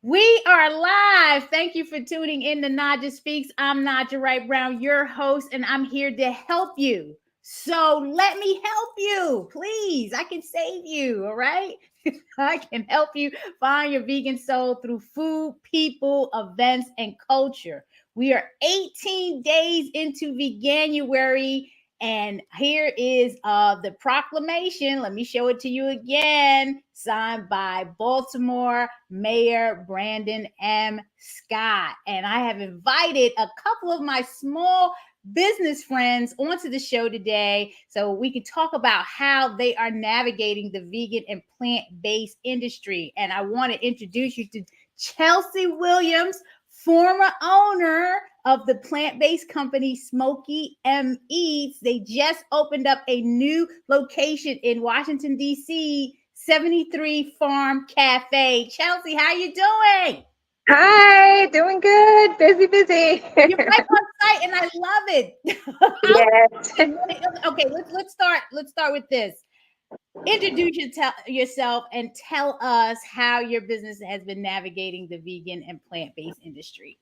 We are live. Thank you for tuning in to Nadja Speaks. I'm Nadja Wright Brown, your host, and I'm here to help you. So let me help you, please. I can save you, all right? I can help you find your vegan soul through food, people, events, and culture. We are 18 days into Veganuary, and here is the proclamation. Let me show it to you again. Signed by Baltimore Mayor Brandon M. Scott. And I have invited a couple of my small business friends onto the show today so we can talk about how they are navigating the vegan and plant-based industry. And I want to introduce you to Chelsea Williams, former owner of the plant-based company Smoky M Eats. They just opened up a new location in Washington, D.C., 73 Farm Cafe. Chelsea, how you doing? Hi, doing good. Busy. You're right on site, and I love it. Yes. Okay, let's start. Let's start with this. Introduce yourself and tell us how your business has been navigating the vegan and plant-based industry.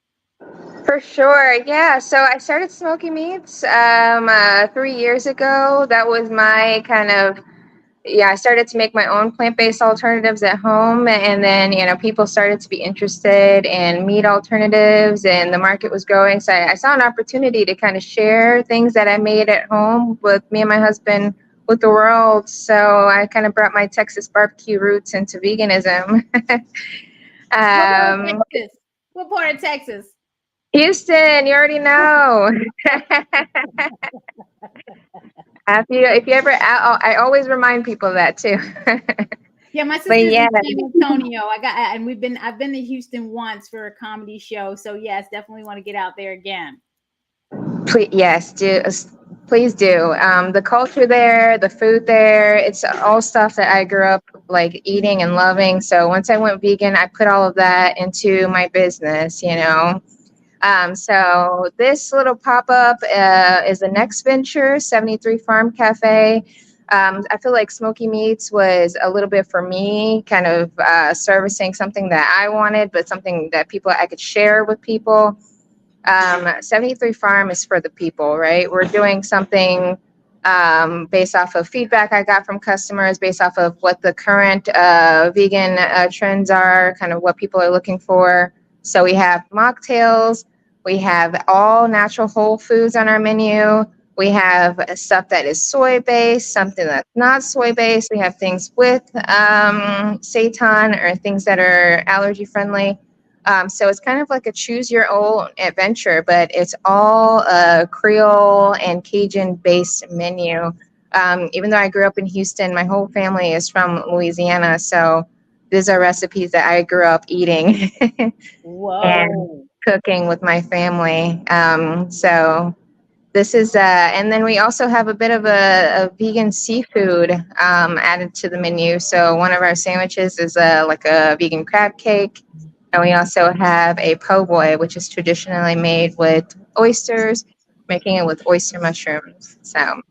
For sure. Yeah. So I started Smoky Meats 3 years ago. That was my I started to make my own plant-based alternatives at home. And then, people started to be interested in meat alternatives and the market was growing. So I saw an opportunity to kind of share things that I made at home with me and my husband with the world. So I kind of brought my Texas barbecue roots into veganism. What part of Texas? Houston, you already know. If you ever, I always remind people of that too. Yeah, my sister's in San Antonio. I've been to Houston once for a comedy show. So yes, definitely want to get out there again. Please do. The culture there, the food there, it's all stuff that I grew up like eating and loving. So once I went vegan, I put all of that into my business. So this little pop-up is the next venture, 73 Farm Cafe. I feel like Smoky Meats was a little bit for me, kind of servicing something that I wanted, but something that I could share with people. 73 Farm is for the people, right? We're doing something based off of feedback I got from customers, based off of what the current vegan trends are, kind of what people are looking for. So we have mocktails. We have all natural whole foods on our menu. We have stuff that is soy-based, something that's not soy-based. We have things with seitan or things that are allergy-friendly. So it's kind of like a choose your own adventure, but it's all a Creole and Cajun-based menu. Even though I grew up in Houston, my whole family is from Louisiana. So these are recipes that I grew up eating and cooking with my family. So this is, and then we also have a bit of a vegan seafood added to the menu. So one of our sandwiches is like a vegan crab cake. And we also have a po' boy, which is traditionally made with oysters, making it with oyster mushrooms. So.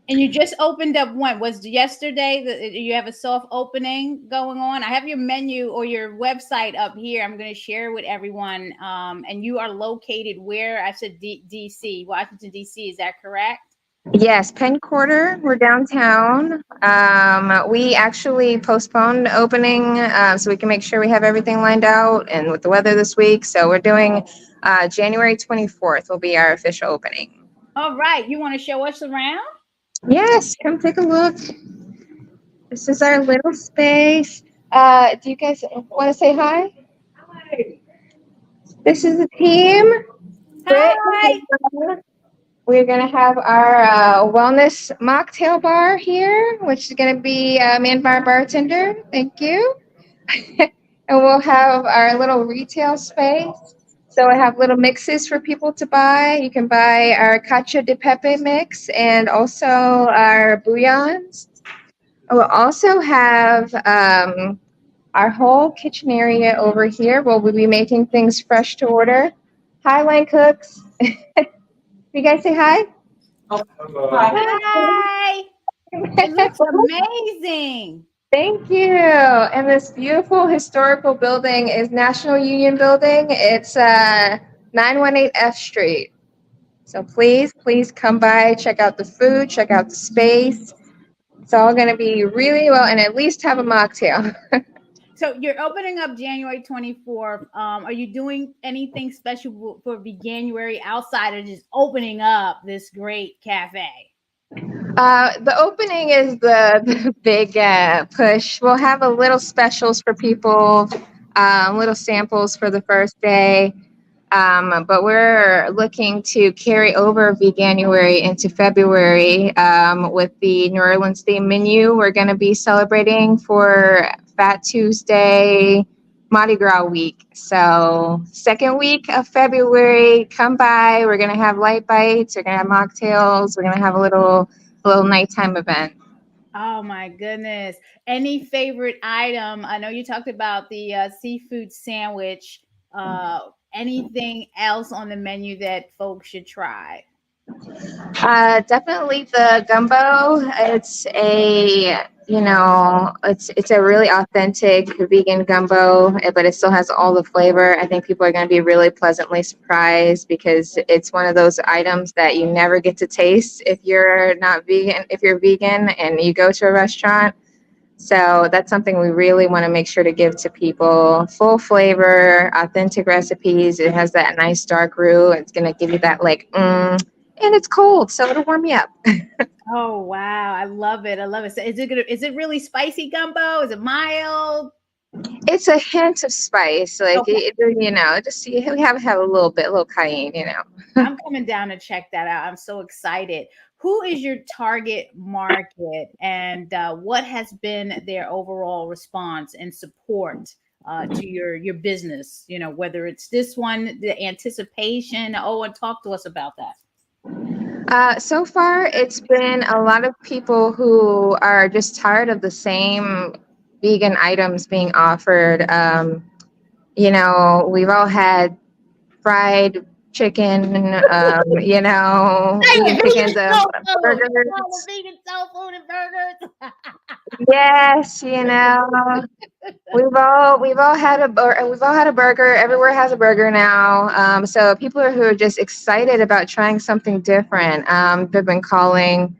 And you just opened up when? Was yesterday? You have a soft opening going on? I have your menu or your website up here. I'm going to share with everyone. And you are located where? I said D.C., Washington, D.C. Is that correct? Yes, Penn Quarter. We're downtown. We actually postponed opening so we can make sure we have everything lined out and with the weather this week. So we're doing January 24th will be our official opening. All right. You want to show us around? Yes, come take a look. This is our little space. Do you guys want to say hi? Hi. This is the team. Hi. We're going to have our wellness mocktail bar here, which is going to be manned by our bartender. Thank you. And we'll have our little retail space. So I have little mixes for people to buy. You can buy our cacio de pepe mix and also our bouillons. We'll also have our whole kitchen area over here where we'll be making things fresh to order. Hi, line cooks. You guys say hi? Oh, hi. It looks amazing. Thank you. And this beautiful historical building is National Union Building. It's 918 F Street. So please come by, check out the food, check out the space. It's all going to be really well, and at least have a mocktail. So you're opening up January 24th. Are you doing anything special for Veganuary outside of just opening up this great cafe? The opening is the big push. We'll have a little specials for people, little samples for the first day. But we're looking to carry over Veganuary into February with the New Orleans theme menu. We're going to be celebrating for Fat Tuesday, Mardi Gras week. So second week of February, come by. We're going to have light bites. We're going to have mocktails. We're going to have a little nighttime event. Oh my goodness. Any favorite item? I know you talked about the seafood sandwich. Anything else on the menu that folks should try? Definitely the gumbo. It's a really authentic vegan gumbo, but it still has all the flavor. I think people are going to be really pleasantly surprised because it's one of those items that you never get to taste if you're not vegan, if you're vegan and you go to a restaurant. So that's something we really want to make sure to give to people. Full flavor, authentic recipes. It has that nice dark roux. It's going to give you that and it's cold, so it'll warm you up. Oh wow, I love it. I love it. So is it really spicy gumbo? Is it mild? It's a hint of spice, Okay. just we have a little cayenne. I'm coming down to check that out. I'm so excited. Who is your target market, and what has been their overall response and support to your business? You know, whether it's this one, the anticipation. Oh, and talk to us about that. So far, it's been a lot of people who are just tired of the same vegan items being offered. We've all had fried chicken, Hey, the eating vegan chickens of soul food. Oh, the burgers. vegan soul food and burgers. Yes, we've all had a burger. Everywhere has a burger now. So people who are just excited about trying something different. They've been calling,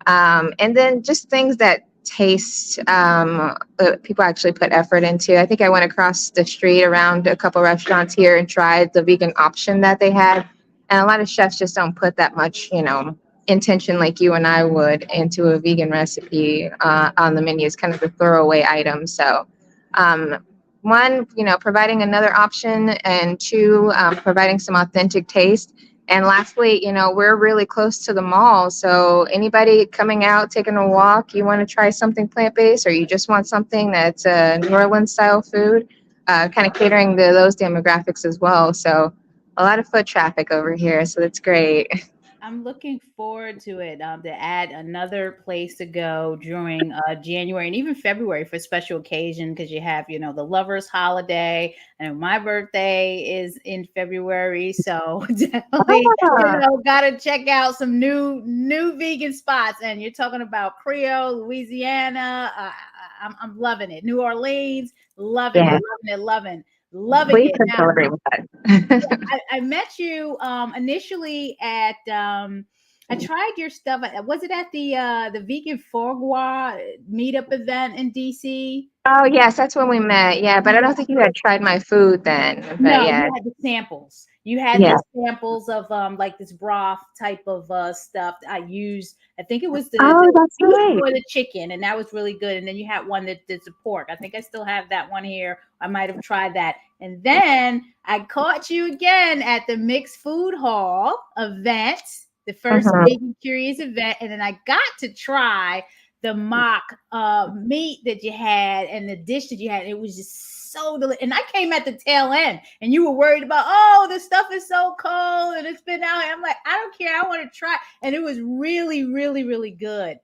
and then just things that taste. People actually put effort into. I think I went across the street around a couple restaurants here and tried the vegan option that they had, and a lot of chefs just don't put that much, intention like you and I would into a vegan recipe on the menu. Is kind of a throwaway item. So, one, providing another option, and two, providing some authentic taste. And lastly, we're really close to the mall. So anybody coming out, taking a walk, you want to try something plant-based, or you just want something that's a New Orleans style food, kind of catering to those demographics as well. So a lot of foot traffic over here. So that's great. I'm looking forward to it, to add another place to go during January and even February for special occasion because you have, the lovers holiday and my birthday is in February. So definitely, Ah, gotta check out some new vegan spots. And you're talking about Creole, Louisiana. I'm loving it. New Orleans, loving it, yeah, loving it, loving please it. come Now, celebrate with that. I met you initially at I tried your stuff. Was it at the vegan foie gras meetup event in DC? Oh, yes, that's when we met. Yeah, but I don't think you had tried my food then. But No, you yeah, had the samples. You had yeah. the samples of like this broth type of stuff I used. I think it was Oh, that's it was right. for the chicken, and that was really good. And then you had one that's a pork. I think I still have that one here. I might have tried that. And then I caught you again at the Mixed Food Hall event, the first Mhm. Vegan Curious event, and then I got to try the mock meat that you had and the dish that you had. It was just so delicious. And I came at the tail end and you were worried about, oh, the stuff is so cold and it's been out. I'm like, I don't care. I want to try. And it was really, really, really good.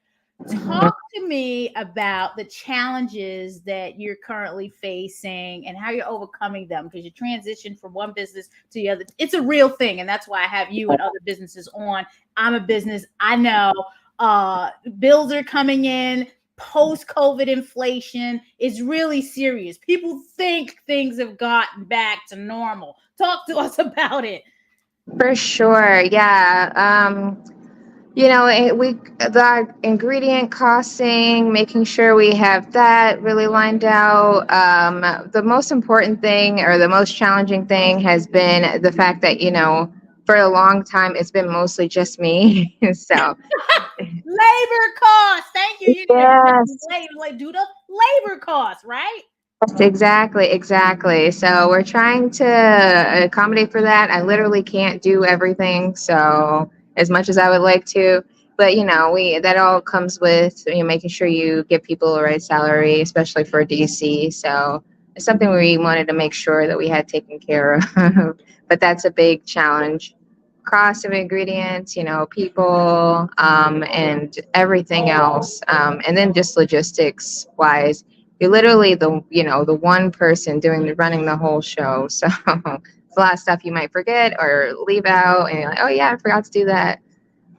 Talk to me about the challenges that you're currently facing and how you're overcoming them because you transition from one business to the other. It's a real thing. And that's why I have you and other businesses on. I'm a business. I know bills are coming in, post-COVID inflation is really serious. People think things have gotten back to normal. Talk to us about it. For sure. Yeah. The ingredient costing, making sure we have that really lined out. The most important thing or the most challenging thing has been the fact that, for a long time, it's been mostly just me. So, Labor costs. Thank you. You didn't yes. like do the labor costs, right? Yes, exactly. So we're trying to accommodate for that. I literally can't do everything, so as much as I would like to, but we that all comes with making sure you give people the right salary, especially for DC. So it's something we wanted to make sure that we had taken care of. But that's a big challenge. Cost of ingredients, people, and everything else, and then just logistics wise you're literally the one person running the whole show. So it's a lot of stuff you might forget or leave out, and you're like, oh yeah, I forgot to do that.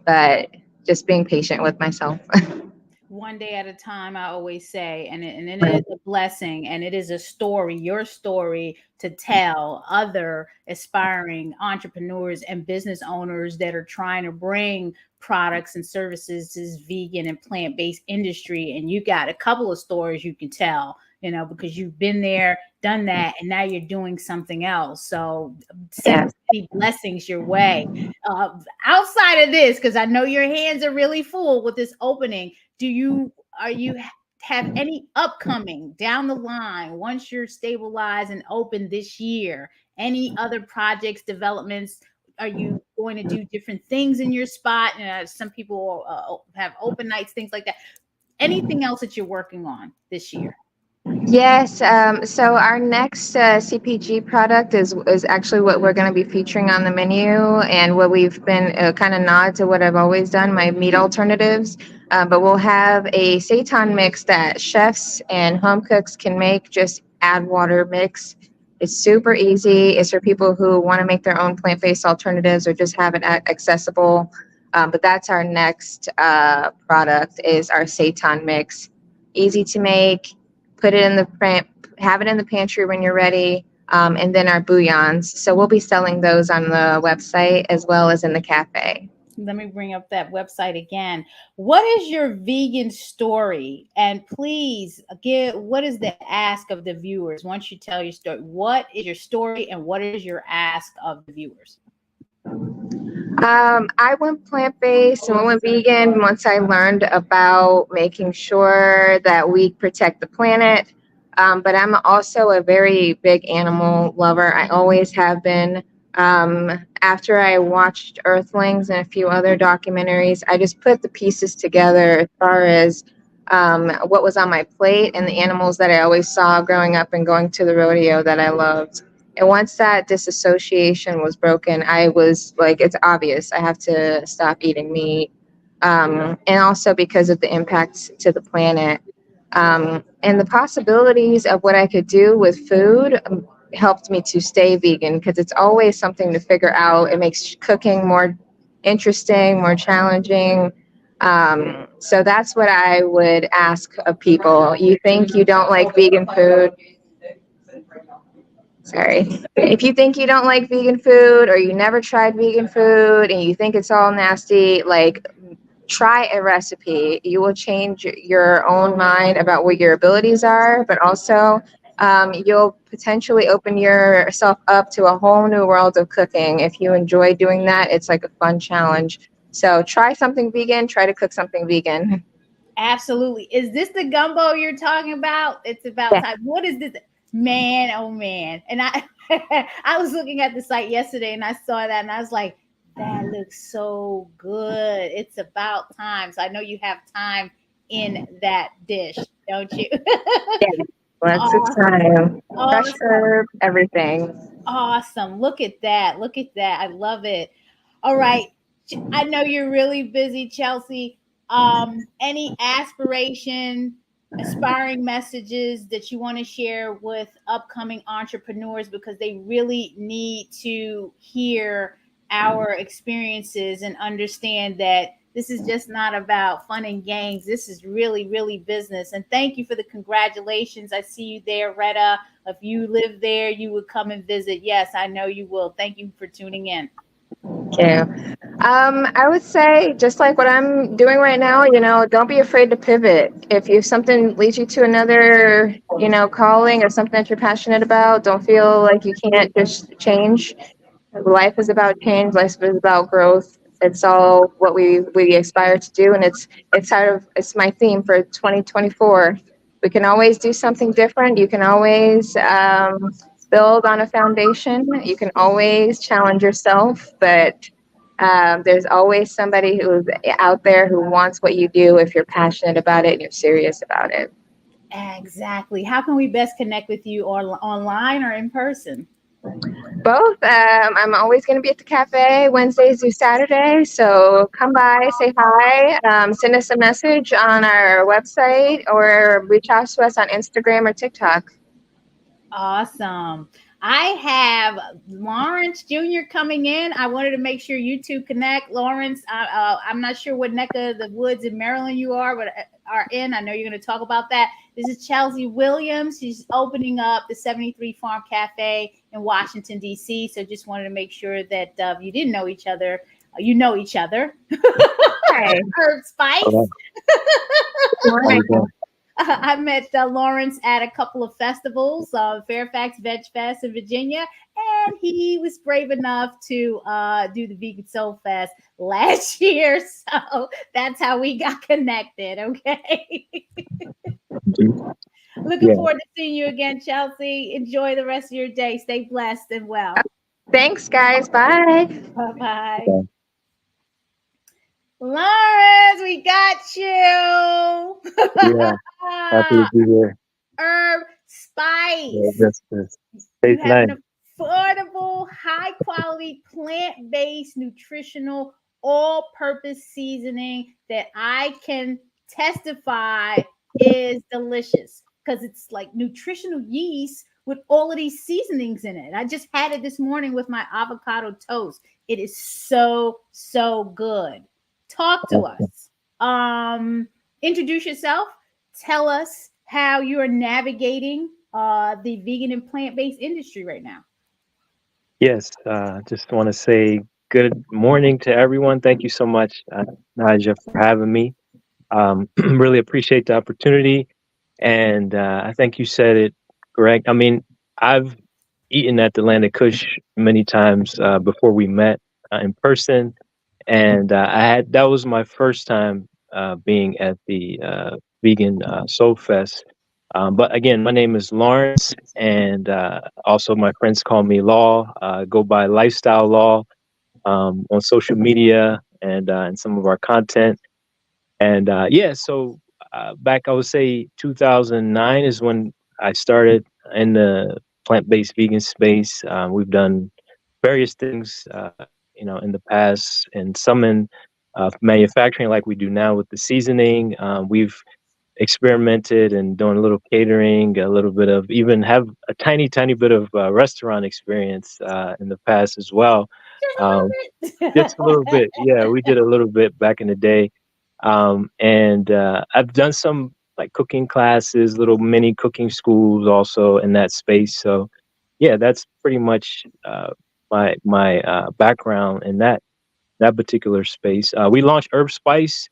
But just being patient with myself. One day at a time, I always say, and it Right. is a blessing, and it is a story, your story to tell other aspiring entrepreneurs and business owners that are trying to bring products and services to this vegan and plant-based industry. And you got a couple of stories you can tell, because you've been there, done that, and now you're doing something else. So send Yes. many blessings your way. Outside of this, because I know your hands are really full with this opening, are you have any upcoming down the line once you're stabilized and open this year? Any other projects, developments? Are you going to do different things in your spot? Some people have open nights, things like that. Anything else that you're working on this year? Yes. So our next CPG product is actually what we're going to be featuring on the menu, and what we've been kind of nod to what I've always done, my meat alternatives. But we'll have a seitan mix that chefs and home cooks can make. Just add water, mix. It's super easy. It's for people who want to make their own plant-based alternatives or just have it accessible. But that's our next product is our seitan mix. Easy to make. Put it in have it in the pantry when you're ready, and then our bouillons. So we'll be selling those on the website as well as in the cafe. Let me bring up that website again. What is your vegan story? And please what is the ask of the viewers? Once you tell your story, what is your story and what is your ask of the viewers? I went plant-based and went vegan once I learned about making sure that we protect the planet. But I'm also a very big animal lover. I always have been. After I watched Earthlings and a few other documentaries, I just put the pieces together as far as what was on my plate and the animals that I always saw growing up and going to the rodeo that I loved. And once that disassociation was broken, I was like, it's obvious I have to stop eating meat. And also because of the impacts to the planet. And the possibilities of what I could do with food helped me to stay vegan because it's always something to figure out. It makes cooking more interesting, more challenging. So that's what I would ask of people. You think you don't like vegan food? Sorry. If you think you don't like vegan food or you never tried vegan food and you think it's all nasty, like try a recipe. You will change your own mind about what your abilities are, but also you'll potentially open yourself up to a whole new world of cooking. If you enjoy doing that, it's like a fun challenge. So try something vegan, try to cook something vegan. Absolutely. Is this the gumbo you're talking about? It's about Yeah. time. What is this? Man, oh man. And I I was looking at the site yesterday and I saw that and I was like, that looks so good. It's about time. So I know you have time in that dish, don't you? Yeah. Lots of time. Fresh Awesome. herb, everything. Awesome. Look at that. Look at that. I love it. All right. I know you're really busy, Chelsea. Any aspiring messages that you want to share with upcoming entrepreneurs because they really need to hear our experiences and understand that This is just not about fun and games. This is really, really business. And thank you for the congratulations. I see you there, Retta. If you live there, you would come and visit. Yes, I know you will. Thank you for tuning in. Yeah. I would say just like what I'm doing right now, don't be afraid to pivot. If you something leads you to another, calling or something that you're passionate about, don't feel like you can't just change. Life is about change. Life is about growth. It's all what we aspire to do, and it's my theme for 2024. We can always do something different. You can always build on a foundation. You can always challenge yourself, but there's always somebody who's out there who wants what you do if you're passionate about it and you're serious about it. Exactly. How can we best connect with you, or online or in person? Both. I'm always going to be at the cafe Wednesdays through Saturdays. So come by, say hi, send us a message on our website, or reach out to us on Instagram or TikTok. Awesome. I have Lawrence Jr. coming in. I wanted to make sure you two connect. Lawrence, I'm not sure what neck of the woods in Maryland you are in. I know you're going to talk about that. This is Chelsea Williams. She's opening up the 73 Farm Cafe in Washington, D.C. So just wanted to make sure that you didn't know each other. You know each other. Hi. Herb Spice. Morning. I met Lawrence at a couple of festivals, Fairfax Veg Fest in Virginia, and he was brave enough to do the Vegan Soul Fest last year. So that's how we got connected. Okay. Looking forward to seeing you again, Chelsea. Enjoy the rest of your day. Stay blessed and well. Thanks, guys. Bye. Bye-bye. Lawrence, we got you. Yeah, happy to be here. Herb Spice. Yeah, this You tastes have nice. an affordable, high quality, plant based, nutritional, all purpose seasoning that I can testify is delicious because it's like nutritional yeast with all of these seasonings in it. I just had it this morning with my avocado toast. It is so, so good. Talk to us. Introduce yourself. Tell us how you are navigating the vegan and plant-based industry right now. Yes, just want to say good morning to everyone. Thank you so much, Naja, for having me. Really appreciate the opportunity. And I think you said it correct. I mean, I've eaten at the Land of Kush many times before we met in person. And that was my first time being at the Vegan Soul Fest. But again, my name is Lawrence, and also my friends call me Law. Go by Lifestyle Law on social media and some of our content. And so back, I would say 2009 is when I started in the plant-based vegan space. We've done various things, in the past, and some in manufacturing, like we do now with the seasoning. We've experimented and doing a little catering, a little bit of even have a tiny bit of restaurant experience in the past as well. Um, just a little bit. Yeah, we did a little bit back in the day. And I've done some like cooking classes, little mini cooking schools also in that space. So yeah, that's pretty much my background in that particular space. We launched Herb Spice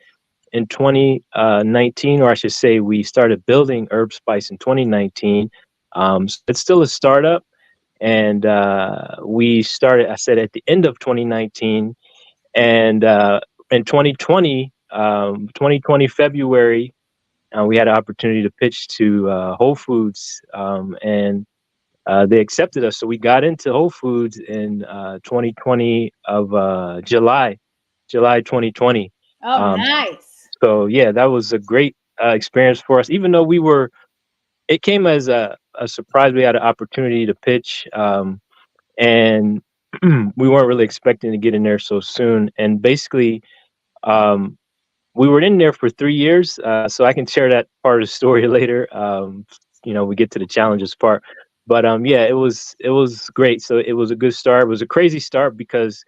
in 2019, or I should say, we started building Herb Spice in 2019. So it's still a startup, and we started, I said, at the end of 2019, and in 2020 February, we had an opportunity to pitch to Whole Foods, and they accepted us. So we got into Whole Foods in 2020 of July 2020. Oh, nice. So yeah, that was a great experience for us. Even though it came as a surprise. We had an opportunity to pitch, and we weren't really expecting to get in there so soon. And basically, um, we were in there for 3 years. So I can share that part of the story later. We get to the challenges part. But yeah, it was great. So it was a good start. It was a crazy start because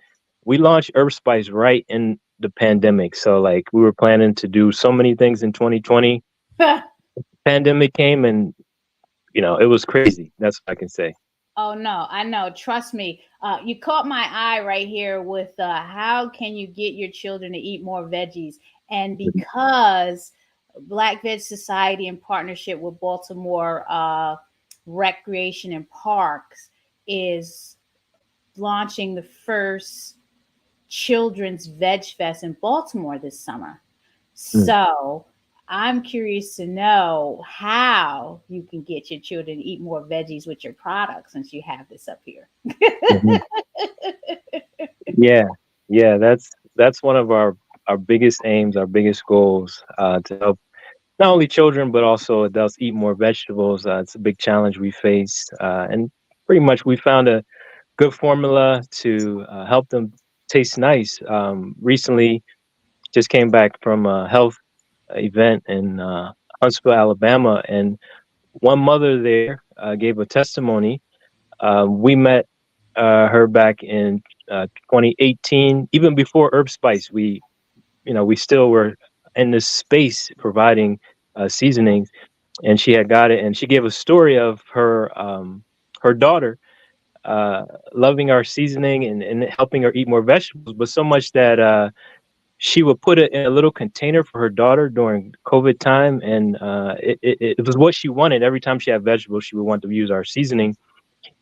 we launched Herb Spice right in the pandemic. So like we were planning to do so many things in 2020. Pandemic came and it was crazy. That's what I can say. Oh no, I know. Trust me. You caught my eye right here with how can you get your children to eat more veggies? And because Black Veg Society, in partnership with Baltimore Recreation and Parks, is launching the first children's Veg Fest in Baltimore this summer. Mm. So I'm curious to know how you can get your children to eat more veggies with your products since you have this up here. Mhm. Yeah, yeah, that's one of our biggest aims, our biggest goals, to help not only children but also adults eat more vegetables. It's a big challenge we face, and pretty much we found a good formula to help them taste nice. Recently, just came back from a health event in Huntsville, Alabama, and one mother there gave a testimony. We met her back in 2018, even before Herb Spice. We still were in this space providing seasonings, and she had got it, and she gave a story of her daughter uh, loving our seasoning and helping her eat more vegetables, but so much that she would put it in a little container for her daughter during COVID time, and it was what she wanted. Every time she had vegetables, she would want to use our seasoning,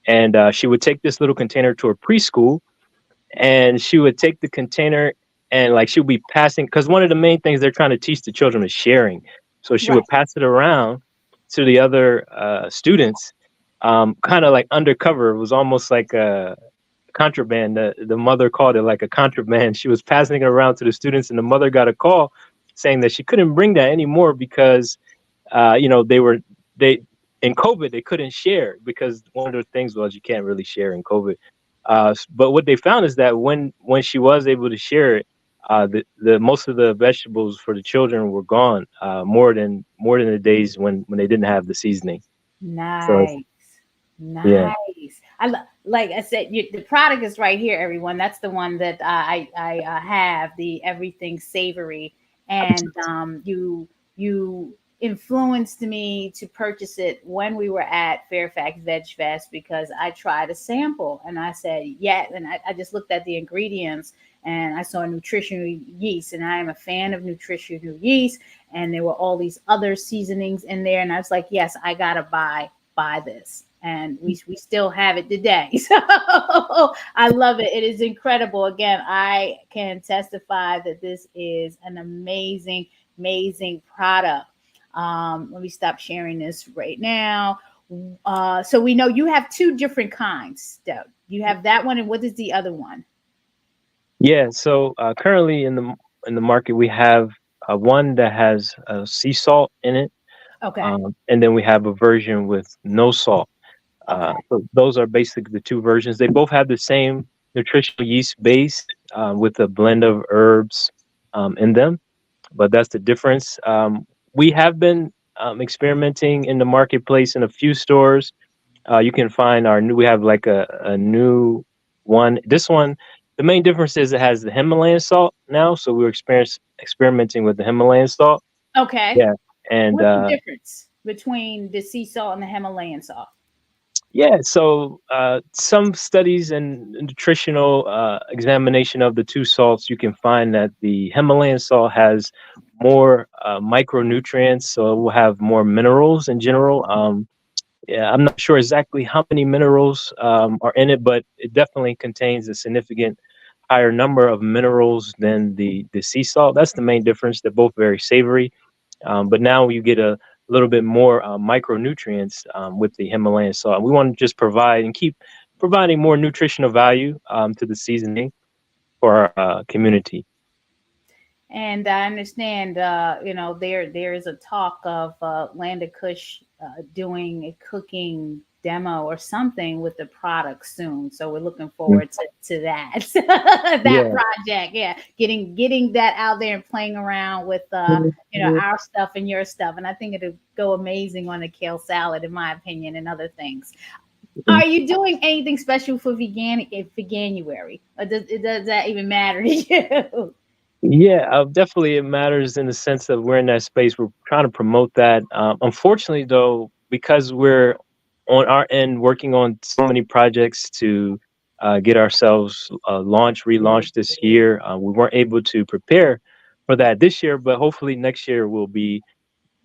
and she would take this little container to her preschool, and she would take the container and like she would be passing, because one of the main things they're trying to teach the children is sharing. So she Right. would pass it around to the other students, kind of like undercover. It was almost like a contraband. The mother called it like a contraband. She was passing it around to the students, and the mother got a call saying that she couldn't bring that anymore because they in COVID they couldn't share, because one of the things was you can't really share in COVID. But what they found is that when she was able to share it, the most of the vegetables for the children were gone, more than the days when they didn't have the seasoning. So Nice. yeah, Nice. Like I said, the product is right here, everyone. That's the one that I have, the everything savory, and you influenced me to purchase it when we were at Fairfax Veg Fest because I tried a sample and I said yeah, and I just looked at the ingredients and I saw nutritional yeast, and I am a fan of nutritional yeast, and there were all these other seasonings in there, and I was like, yes, I gotta buy this, and we still have it today. So I love it. It is incredible. Again, I can testify that this is an amazing product. Let me stop sharing this right now. So we know you have two different kinds though. You have that one, and what is the other one? yeah. So currently in the market we have one that has sea salt in it, Okay. and then we have a version with no salt. Okay. So those are basically the two versions. They both have the same nutritional yeast base, with a blend of herbs in them, but that's the difference. We have been experimenting in the marketplace in a few stores. You can find our new. We have like a new one. This one, the main difference is it has the Himalayan salt now. So we're experimenting with the Himalayan salt. Okay. Yeah, and What's the difference between the sea salt and the Himalayan salt? yeah, so some studies and nutritional examination of the two salts, you can find that the Himalayan salt has more micronutrients, so it will have more minerals in general. Yeah, I'm not sure exactly how many minerals are in it, but it definitely contains a significant higher number of minerals than the sea salt. That's the main difference. They're both very savory, but now you get a little bit more micronutrients with the Himalayan salt. We want to just provide and keep providing more nutritional value to the seasoning for our community. And I understand, there is a talk of Landa Kush doing a cooking demo or something with the product soon. So we're looking Mm. forward to that that Yeah. project. Yeah, getting that out there and playing around with our stuff and your stuff. And I think it'll go amazing on a kale salad, in my opinion, and other things. Are you doing anything special for Veganuary? Or does that even matter to you? Yeah, definitely it matters in the sense that we're in that space. We're trying to promote that. Unfortunately, though, because we're on our end working on so many projects to get ourselves relaunched this year, we weren't able to prepare for that this year, but hopefully next year we'll be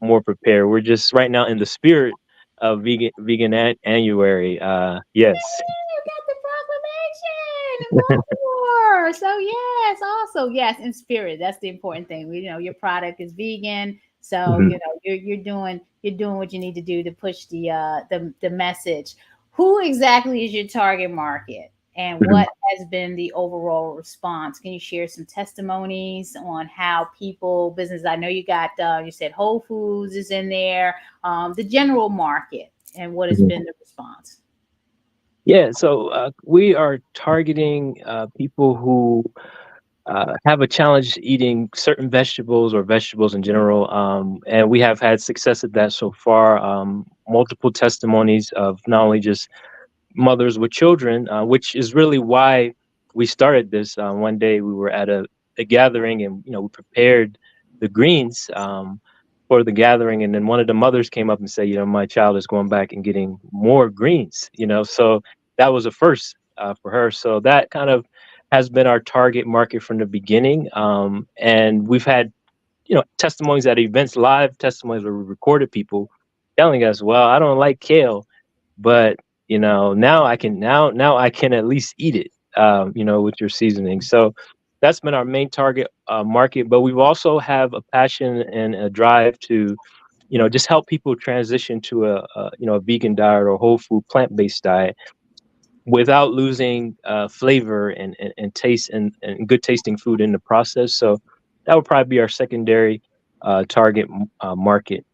more prepared. We're just right now in the spirit of Veganuary. Yes. You got the proclamation in Baltimore. So yes, also yes, in spirit. That's the important thing. Your product is vegan, so Mhm. you're doing what you need to do to push the message. Who exactly is your target market, and Mhm. what has been the overall response? Can you share some testimonies on how business? I know you said Whole Foods is in there, the general market, and what has Mhm. been the response? Yeah, so we are targeting people who have a challenge eating certain vegetables or vegetables in general. And we have had success at that so far. Multiple testimonies of not only just mothers with children, which is really why we started this. One day we were at a gathering, and we prepared the greens for the gathering, and then one of the mothers came up and said, my child is going back and getting more greens. So that was a first for her. So that kind of has been our target market from the beginning, and we've had testimonies at events, live testimonies where we recorded people telling us, well, I don't like kale, but now I can at least eat it, with your seasoning. So that's been our main target market, but we've also have a passion and a drive to just help people transition to a vegan diet or whole food plant-based diet without losing flavor and taste and good tasting food in the process. So that would probably be our secondary target market.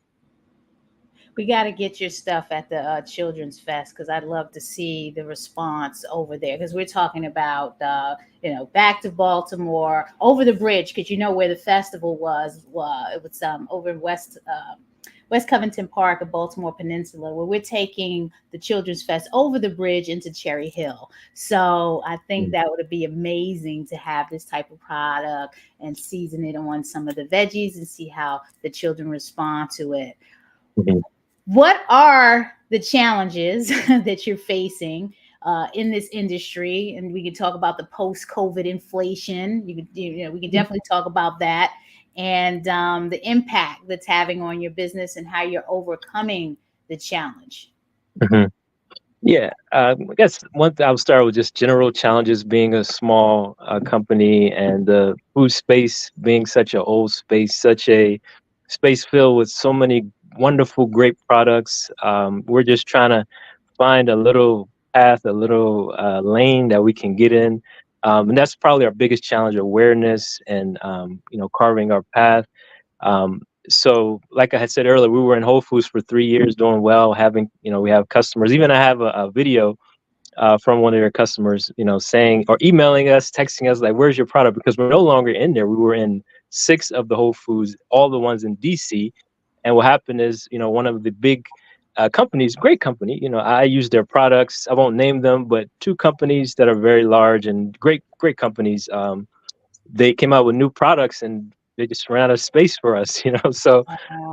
We got to get your stuff at the Children's Fest, because I'd love to see the response over there. Because we're talking about, back to Baltimore, over the bridge, because you know where the festival was. It was over in West Covington Park, of Baltimore Peninsula, where we're taking the Children's Fest over the bridge into Cherry Hill. So I think that would be amazing to have this type of product and season it on some of the veggies and see how the children respond to it. Mhm. What are the challenges that you're facing in this industry? And we can talk about the post-COVID inflation. We can definitely talk about that, and the impact that's having on your business and how you're overcoming the challenge. Mhm. Yeah, I guess one thing I'll start with just general challenges being a small company and the food space being such an old space, such a space filled with so many wonderful, great products. We're just trying to find a little path, a little lane that we can get in. And that's probably our biggest challenge: awareness and carving our path. So like I had said earlier, we were in Whole Foods for 3 years doing well, having, we have customers. Even I have a video from one of their customers, saying or emailing us, texting us like, where's your product? Because we're no longer in there. We were in 6 of the Whole Foods, all the ones in DC. And what happened is, one of the big companies, great company, I use their products. I won't name them, but 2 companies that are very large and great, great companies. They came out with new products and they just ran out of space for us, So,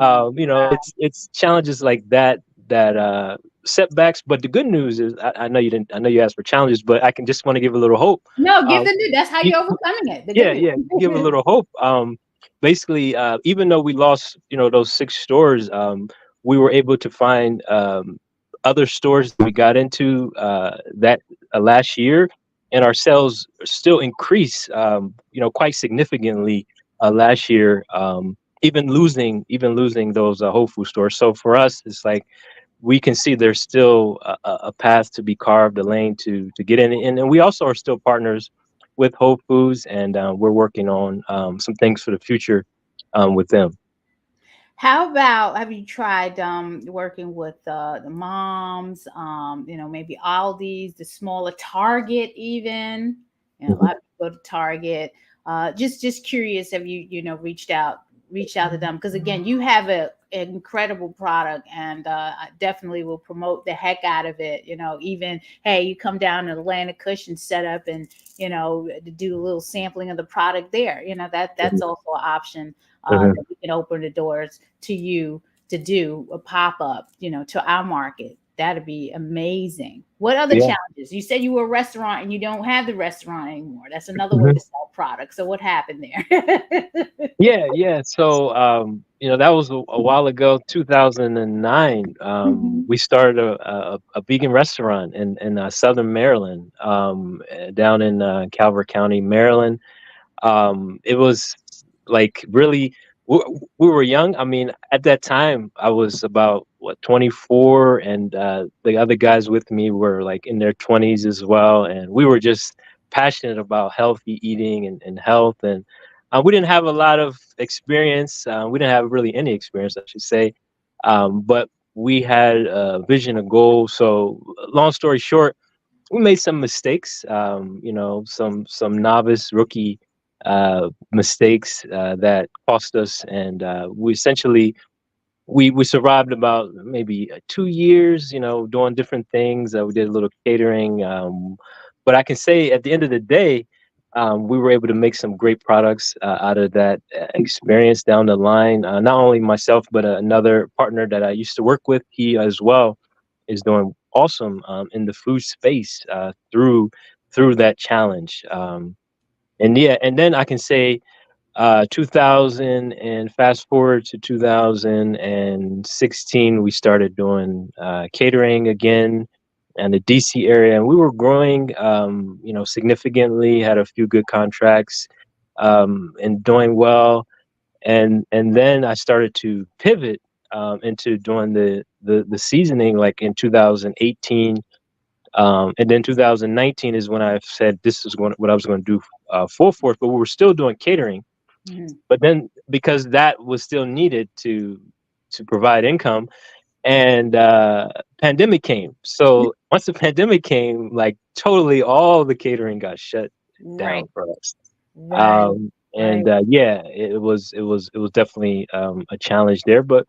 Oh, it's challenges like that setbacks. But the good news is, I know you didn't. I know you asked for challenges, but I can just want to give a little hope. no, give Um, the new. That's how y- you're overcoming it. The good yeah, yeah, give a news. little hope. Basically, even though we lost, those 6 stores, we were able to find other stores that we got into that last year, and our sales still increased, quite significantly last year. Even losing those Whole Food stores. So for us, it's like we can see there's still a path to be carved, a lane to get in, and we also are still partners with Whole Foods, and we're working on some things for the future with them. How about, have you tried working with the moms, maybe Aldi's, the smaller Target even? A Mhm. lot of people go to Target. Just curious, have you reached out to them? Because again, you have incredible product, and I definitely will promote the heck out of it. Even hey, you come down to Atlantic Kush and set up, and to do a little sampling of the product there. That's also an option Mhm. that we can open the doors to you to do a pop up, to our market. That'd be amazing. What other Yeah. challenges? You said you were a restaurant and you don't have the restaurant anymore. That's another way Mhm. to sell products. So what happened there? Yeah. So, that was a while ago, 2009. Mhm. We started a vegan restaurant in Southern Maryland, down in Calvert County, Maryland. It was like really, we, we were young. I mean, at that time, I was about 24, and the other guys with me were like in their 20s as well, and we were just passionate about healthy eating and health, and we didn't have a lot of experience. We didn't have really any experience, I should say, but we had a vision, a goal. So, long story short, we made some mistakes, some novice rookie mistakes that cost us, and we essentially we survived about maybe 2 years, doing different things. We did a little catering, but I can say at the end of the day, we were able to make some great products out of that experience down the line. Not only myself, but another partner that I used to work with, he as well is doing awesome in the food space through that challenge. And yeah, and then I can say 2000, and fast forward to 2016, we started doing catering again in the DC area, and we were growing, significantly. Had a few good contracts, and doing well. And then I started to pivot into doing the seasoning, like in 2018. And then 2019 is when I said this is what I was going to do full force, but we were still doing catering. Mhm. But then because that was still needed to provide income, and pandemic came. So once the pandemic came, like totally all the catering got shut Right, down for us. right, right. And yeah, it was definitely a challenge there, but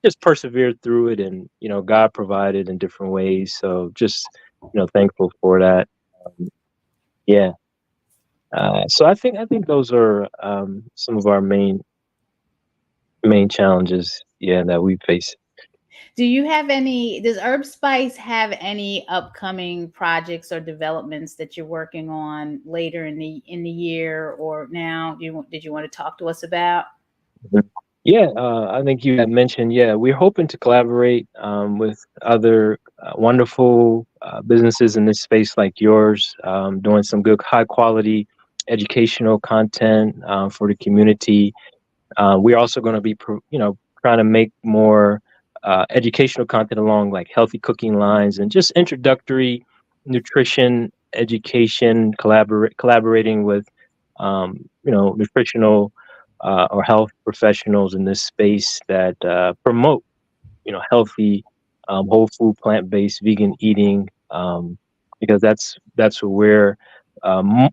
just persevered through it, and God provided in different ways. So just thankful for that. Yeah. So I think those are some of our main challenges, yeah, that we face. Does Herb Spice have any upcoming projects or developments that you're working on later in the year or now? Did you want to talk to us about? Mhm. Yeah, I think you had mentioned, yeah, we're hoping to collaborate with other wonderful businesses in this space like yours, doing some good high quality educational content for the community. We're also going to be, trying to make more educational content along like healthy cooking lines and just introductory nutrition education, collaborating with, nutritional or health professionals in this space that promote, healthy, whole food, plant-based, vegan eating, because that's what we're um,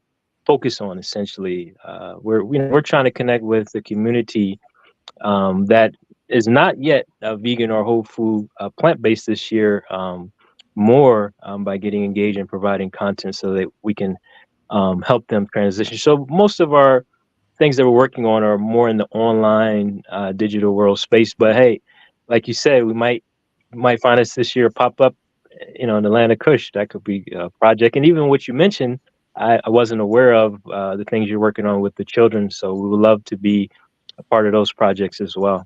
focused on essentially. We're trying to connect with the community that is not yet vegan or whole food, plant-based this year, more by getting engaged and providing content so that we can help them transition. So most of our things that we're working on are more in the online digital world space. But hey, like you said, we might find us this year pop up, in Atlanta Kush. That could be a project. And even what you mentioned, I wasn't aware of the things you're working on with the children. So we would love to be a part of those projects as well.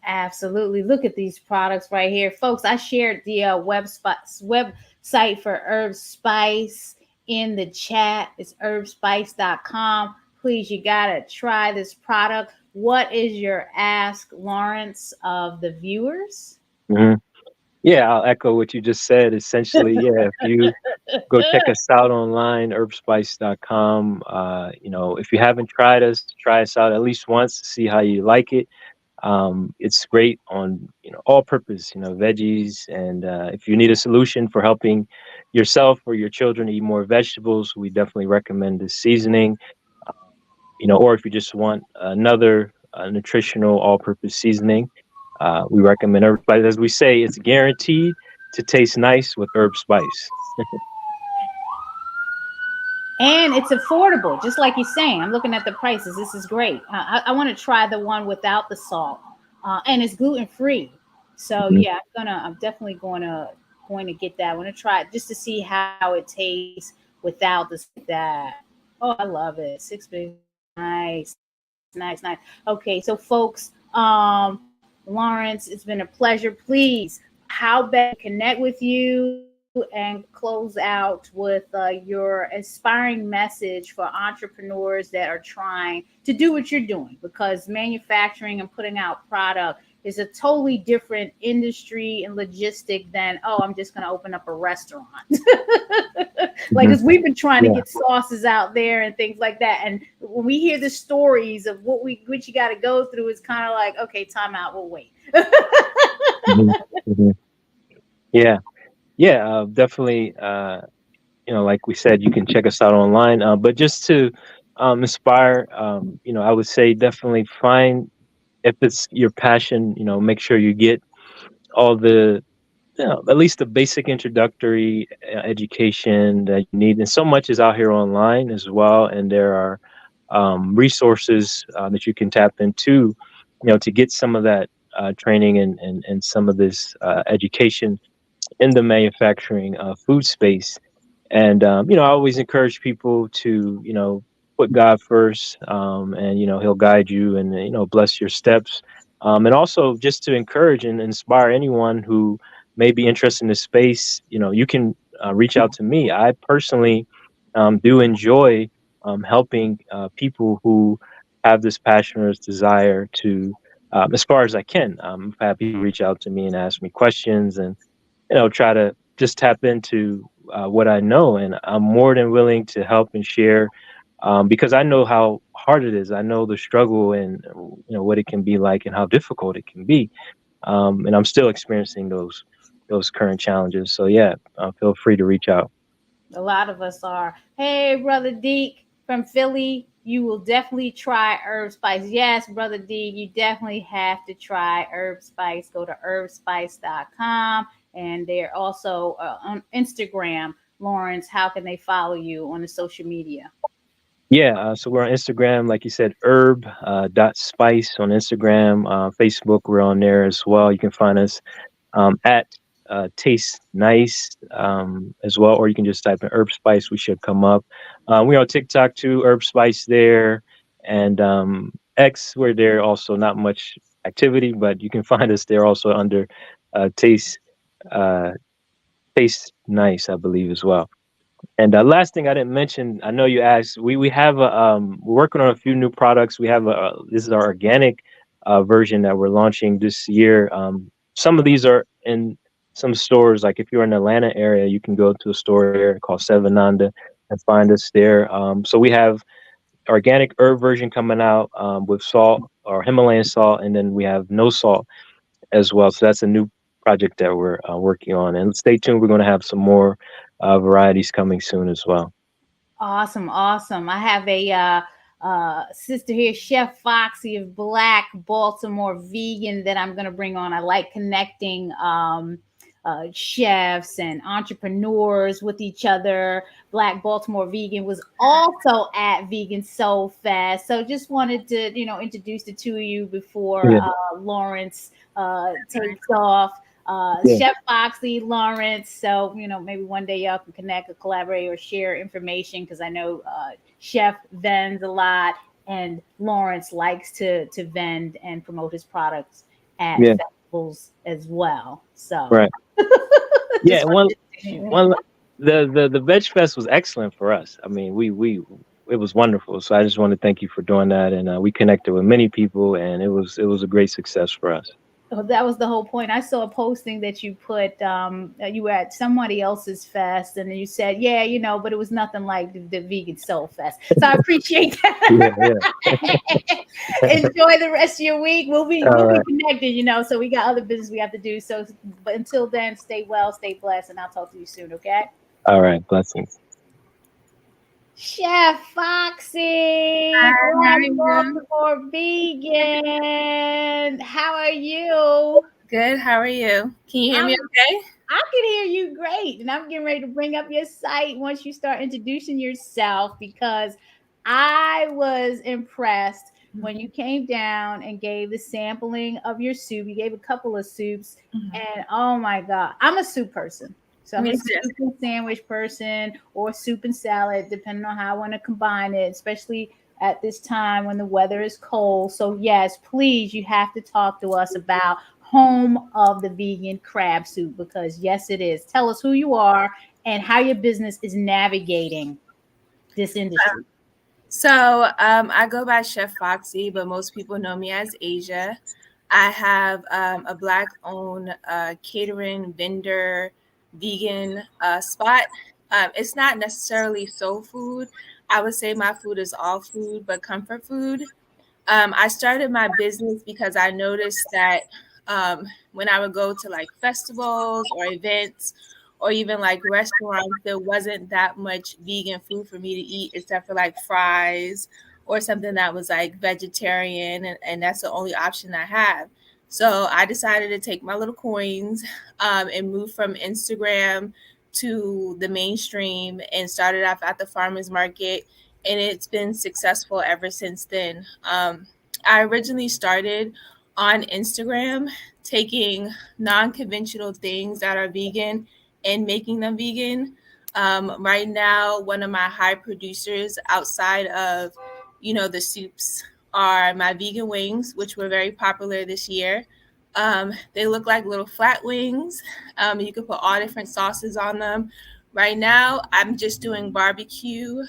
Absolutely. Look at these products right here. Folks, I shared the website for Herb Spice in the chat. It's herbspice.com. Please, you got to try this product. What is your ask, Lawrence, of the viewers? Mhm. Yeah, I'll echo what you just said. Essentially, yeah, if you go check us out online, herbspice.com. If you haven't tried us, try us out at least once to see how you like it. It's great on all purpose, veggies, and if you need a solution for helping yourself or your children eat more vegetables, we definitely recommend this seasoning. Or if you just want another nutritional all-purpose seasoning, we recommend herb spice. As we say, it's guaranteed to taste nice with herb spice. And it's affordable, just like you're saying. I'm looking at the prices. This is great. I want to try the one without the salt, and it's gluten free. So Mhm. yeah, I'm definitely going to get that. I want to try it just to see how it tastes without that. Oh, I love it. 6 big, nice, nice, nice. Okay, so folks, Lawrence, it's been a pleasure. Please, how best to connect with you and close out with your inspiring message for entrepreneurs that are trying to do what you're doing, because manufacturing and putting out product is a totally different industry and logistic than, oh, I'm just going to open up a restaurant. Like, Mhm. because we've been trying to Yeah. get sauces out there and things like that. And when we hear the stories of what you got to go through, it's kind of like, okay, time out, we'll wait. Mhm. Mhm. Yeah. Yeah. Definitely. Like we said, you can check us out online. But just to inspire, I would say definitely find, if it's your passion, make sure you get all the, at least the basic introductory education that you need. And so much is out here online as well. And there are resources that you can tap into, to get some of that training and some of this education in the manufacturing food space. And I always encourage people to, put God first, and He'll guide you and bless your steps. And also just to encourage and inspire anyone who may be interested in this space. You can reach out to me. I personally do enjoy helping people who have this passion or this desire to, as far as I can. I've had people reach out to me and ask me questions, and try to just tap into what I know. And I'm more than willing to help and share, because I know how hard it is. I know the struggle and what it can be like and how difficult it can be. And I'm still experiencing those current challenges. So yeah, feel free to reach out. A lot of us are. Hey, Brother Deke from Philly, you will definitely try herb spice. Yes, Brother Deke, you definitely have to try herb spice. Go to herbspice.com, and they're also on Instagram. Lawrence, how can they follow you on the social media? Yeah, so we're on Instagram, like you said, herb dot spice on Instagram. Facebook, we're on there as well. You can find us at Taste Nice as well, or you can just type in Herb Spice. We should come up. We're on TikTok too, Herb Spice there, and X. We're there also. Not much activity, but you can find us there also under Taste uh, Taste Nice, I believe as well. And last thing I didn't mention, I know you asked. We have we're working on a few new products. We have this is our organic version that we're launching this year. Some of these are in some stores. Like if you're in the Atlanta area, you can go to a store there called Seven Nanda and find us there. So we have organic herb version coming out with salt or Himalayan salt, and then we have no salt as well. So that's a new project that we're working on. And stay tuned. We're going to have some more varieties coming soon as well. Awesome, awesome. I have a sister here, Chef Foxy of Black Baltimore Vegan, that I'm going to bring on. I like connecting chefs and entrepreneurs with each other. Black Baltimore Vegan was also at Vegan Soul Fest. So just wanted to, introduce the two of you before Yeah, Lawrence takes off. yeah, Chef Foxy, Lawrence. So, maybe one day y'all can connect or collaborate or share information, because I know Chef vends a lot, and Lawrence likes to vend and promote his products at yeah, festivals as well. So right. Yeah, just and one, wanted to, one, the Veg Fest was excellent for us. I mean, we it was wonderful. So I just want to thank you for doing that, and we connected with many people, and it was a great success for us. oh, that was the whole point. I saw a posting that you put, you were at somebody else's fest, and you said, yeah, but it was nothing like the Vegan Soul Fest. So I appreciate Yeah, that. yeah. Enjoy the rest of your week. We'll be All we'll be right, connected, so we got other business we have to do. So, but until then, stay well, stay blessed, and I'll talk to you soon, okay? all right. Blessings. Chef Foxy, Hi, how Black are you? Baltimore Vegan. How are you? Good. How are you? Can you hear me I'm okay? I can hear you great. And I'm getting ready to bring up your site once you start introducing yourself because I was impressed when you came down and gave the sampling of your soup. You gave a couple of soups, Mhm. and oh my God, I'm a soup person. So I'm Me a too. soup and sandwich person or soup and salad, depending on how I want to combine it, especially at this time when the weather is cold. So, yes, please, you have to talk to us about home of the vegan crab soup because yes it is. Tell us who you are and how your business is navigating this industry. I go by Chef Foxy, but most people know me as Asia. I have a Black-owned catering vendor, vegan spot. It's not necessarily soul food. I would say my food is all food, but comfort food. I started my business because I noticed that when I would go to like festivals or events or even like restaurants, there wasn't that much vegan food for me to eat except for like fries or something that was like vegetarian, and that's the only option I have. So I decided to take my little coins and move from Instagram to the mainstream and started off at the farmers market, and it's been successful ever since then. I originally started on Instagram taking non-conventional things that are vegan and making them vegan. Right now, one of my high producers outside of, the soups are my vegan wings, which were very popular this year. They look like little flat wings. You can put all different sauces on them. Right now, I'm just doing barbecue,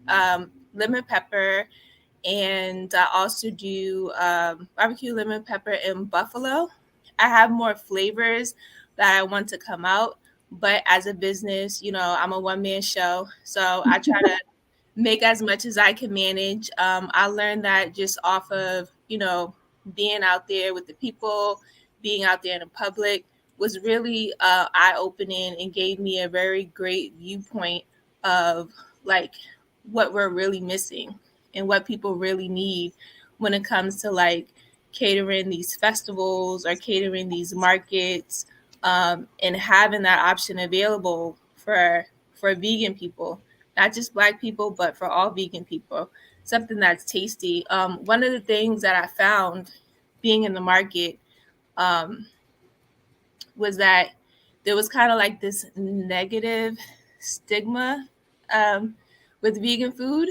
lemon pepper, and I also do barbecue lemon pepper and buffalo. I have more flavors that I want to come out, but as a business, I'm a one man show, so I try to make as much as I can manage. I learned that just off of being out there with the people, being out there in the public was really eye opening and gave me a very great viewpoint of like what we're really missing and what people really need when it comes to like catering these festivals or catering these markets, and having that option available for vegan people, not just Black people, but for all vegan people. Something that's tasty. One of the things that I found being in the market um, was that there was kind of like this negative stigma um, with vegan food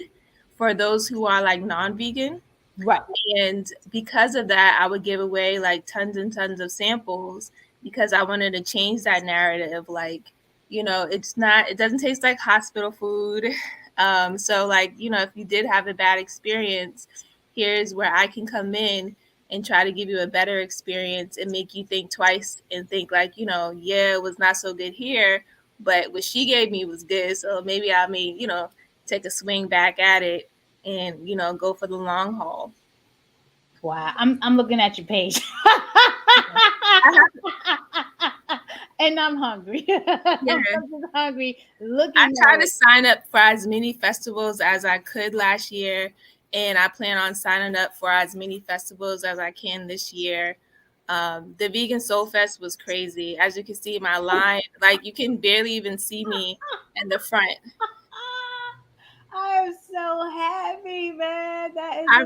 for those who are like non-vegan, Right. and because of that, I would give away like tons and tons of samples because I wanted to change that narrative. Like, it doesn't taste like hospital food. So, like, if you did have a bad experience, here's where I can come in and try to give you a better experience and make you think twice and think, like, yeah, it was not so good here, but what she gave me was good. So maybe I may, take a swing back at it and, go for the long haul. Wow, I'm looking at your page. I have, And I'm hungry. yeah, I'm just hungry I looking tried at to it. sign up for as many festivals as I could last year, and I plan on signing up for as many festivals as I can this year. The Vegan Soul Fest was crazy. As you can see, my line, like you can barely even see me in the front. I am so happy, man. That is I